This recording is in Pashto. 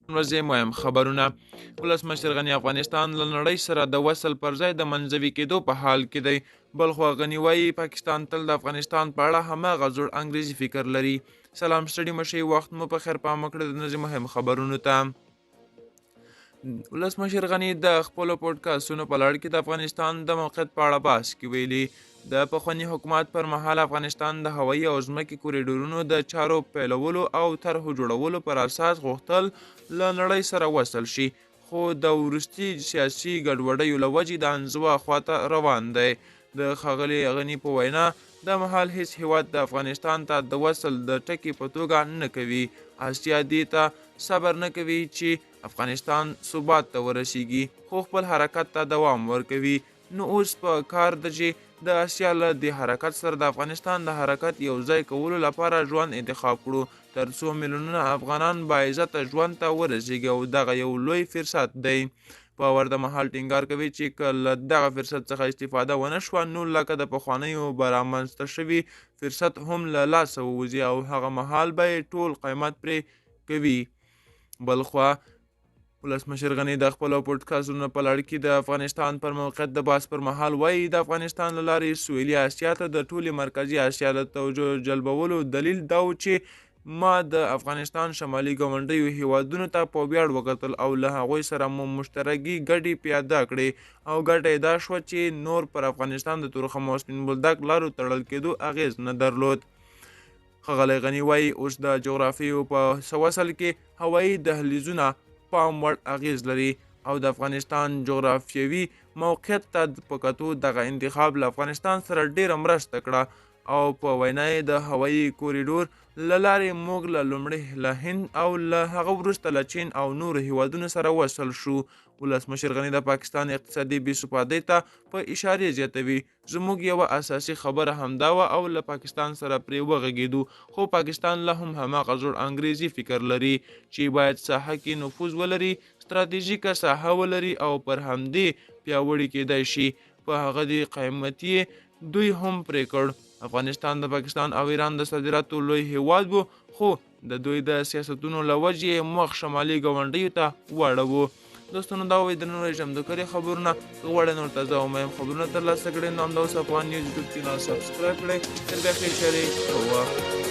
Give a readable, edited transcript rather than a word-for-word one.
ورځې مهم خبرونه. ولسمشر غني افغانستان له نړۍ سره د وصل پر ځای د منزوي کېدو په حال کې دی. بلخوا غني وایي پاکستان تل د افغانستان په اړه هماغه زوړ انګریزي فکر لري. سلام ستړي مشئ، وخت مو په خیر، پام وکړئ د ورځې مهم خبرونو ته. ولسمشر غني د خپلو پوډکاسټونو په لړ کې د افغانستان د موقعیت په اړه بحث کې ویلي. د پخواني حکومت پر مهال افغانستان د هوایي او ځمکې کوریډورونو د چارو پیلولو او طرحو جوړولو پر اساس غوښتل له نړۍ سره وصل شي، خو د وروستي سیاسي ګډوډیو له وجې د انزوا خواته روان دی. د ښاغلي غني په وینا د مهال هیڅ هیواد د افغانستان ته د وصل د ټکي په توګه نه کوي. اسیا دې ته صبر نه کوي چې افغانستان ثبات ته ورسیږي، خو خپل حرکت ته دوام ورکوي. نو اوس په کار ده چې د اسیا له دې حرکت سره د افغانستان د حرکت یو ځای کولو لپاره ژوند انتخاب کړو، تر څو میلیونونه افغانان باعزته ژوند ته ورسیږي، او دغه یو لوی فرصت دی. باور د مهال ټینګار کوي چې که له دغه فرصت څخه استفاده ونه شوه، نو لکه د پخوانیو به رامنځته شوي فرصت هم له لاسه ووځي او هغه مهال به یې ټول قیمت پرې کوي. بلخوا ولسمشر غني د خپلو پوډکاسټونو په لړ کې د افغانستان پر موقعیت د بحث پر مهال وایي د افغانستان له لارې سویلي اسیا ته د ټولې مرکزي اسیا له توجه جلبولو دلیل دا و چې ما د افغانستان شمالي ګاونډیو هیوادونو ته په ویاړ وکتل او له هغوی سره مو مشترکې ګټې پیاده کړې، او ګټه یې دا شوه چې نور پر افغانستان د تورخم او سپین بولدک لارو تړل کېدو اغیز نه درلود. ښاغلی غني وایي اوس د جغرافیو په وصل کې هوایي دهلیزونه پام وړ اغیز لري، او د افغانستان جغرافیوي موقعیت ته په کتو دغه انتخاب له افغانستان سره ډیره مرسته کړه. او په وینا یې د هوایي کوریډور له لارې موږ له لومړي له هند او له هغه وروسته له چین او نورو هیوادونو سره وصل شو. ولسمشر غني د پاکستان اقتصادي بې ثباتۍ ته په اشارې زیاتوي. زموږ یوه اساسي خبره همدا وه او له پاکستان سره پرې وغږېدو، خو پاکستان لا هم هماغه زوړ انګریزي فکر لري چې باید ساحه کې نفوذ ولري، ستراتیژیکه ساحه ولري او پر همدې پیاوړي کېدای شي. په هغه دې قیمتي دوی هم پرې کړ. افغانستان د پاکستان او ایران د صادراتو لوی هیواد و، خو د دوی د سیاستونو له وجې مخ شمالي ګاونډیو ته واړوو. دوستانو دا وایي د نن ورځې چمتو خبرونه. که غواړئ نور تازه او مهم خبرونه ترلاسه کړئ، نو همدا اوس افغان نیوز یوټیوب چینل سبسکرایب کړئ. تر بیا ښې چارې کوه.